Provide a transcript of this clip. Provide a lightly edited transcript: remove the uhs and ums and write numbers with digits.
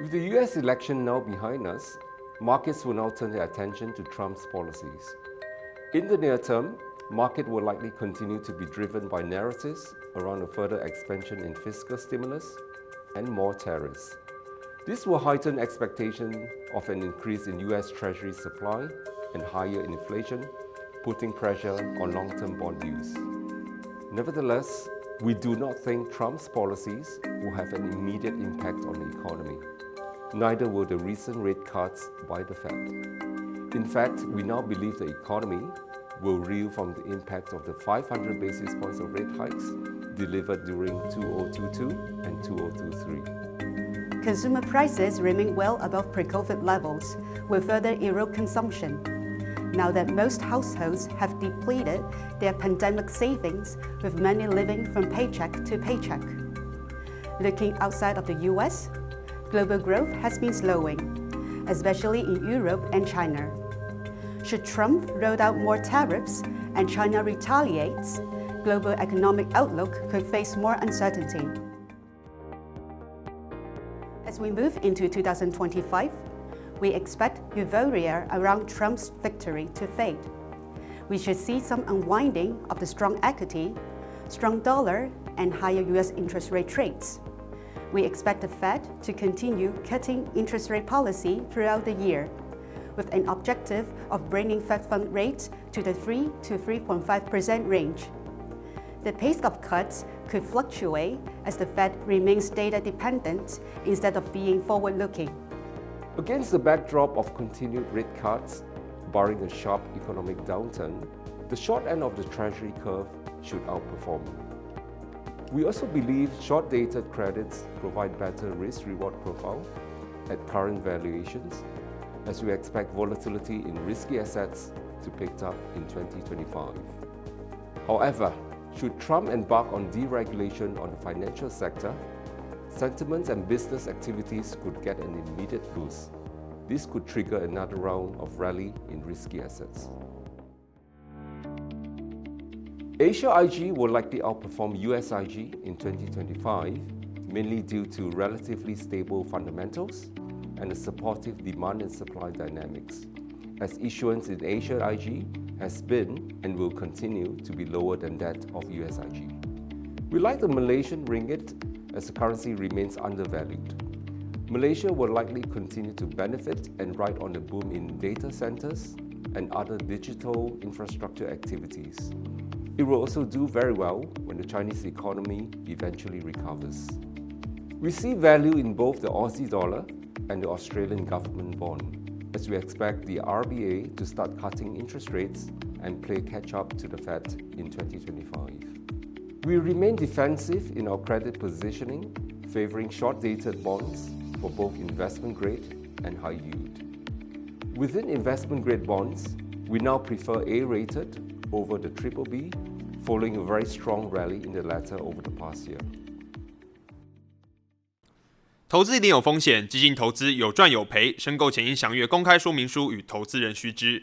With the US election now behind us, markets will now turn their attention to Trump's policies. In the near term, market will likely continue to be driven by narratives around a further expansion in fiscal stimulus and more tariffs. This will heighten expectation of an increase in US Treasury supply and higher inflation, putting pressure on long-term bond yields. Nevertheless, we do not think Trump's policies will have an immediate impact on the economy. Neither will the recent rate cuts by the Fed. In fact, we now believe the economy will reel from the impact of the 500 basis points of rate hikes delivered during 2022 and 2023. Consumer prices remain well above pre-COVID levels, will further erode consumption. Now that most households have depleted their pandemic savings, with many living from paycheck to paycheck. Looking outside of the US, global growth has been slowing, especially in Europe and China. Should Trump roll out more tariffs and China retaliates, global economic outlook could face more uncertainty. As we move into 2025, we expect euphoria around Trump's victory to fade. We should see some unwinding of the strong equity, strong dollar, and higher US interest rate rates. We expect the Fed to continue cutting interest rate policy throughout the year, with an objective of bringing Fed fund rates to the 3 to 3.5% range. The pace of cuts could fluctuate as the Fed remains data dependent instead of being forward-looking. Against the backdrop of continued rate cuts, barring a sharp economic downturn, the short end of the Treasury curve should outperform. We also believe short-dated credits provide better risk-reward profile at current valuations, as we expect volatility in risky assets to pick up in 2025. However, should Trump embark on deregulation on the financial sector, sentiments and business activities could get an immediate boost. This could trigger another round of rally in risky assets. Asia IG will likely outperform US IG in 2025, mainly due to relatively stable fundamentals and a supportive demand and supply dynamics, as issuance in Asia IG has been and will continue to be lower than that of US IG. We like the Malaysian ringgit as the currency remains undervalued. Malaysia will likely continue to benefit and ride on the boom in data centers and other digital infrastructure activities. It will also do very well when the Chinese economy eventually recovers. We see value in both the Aussie dollar and the Australian government bond, as we expect the RBA to start cutting interest rates and play catch-up to the Fed in 2025. We remain defensive in our credit positioning, favoring short-dated bonds for both investment grade and high yield. Within investment grade bonds, we now prefer A-rated over the BBB, following a very strong rally in the latter over the past year. 投资一定有风险，基金投资有赚有赔，申购前应详阅公开说明书与投资人须知。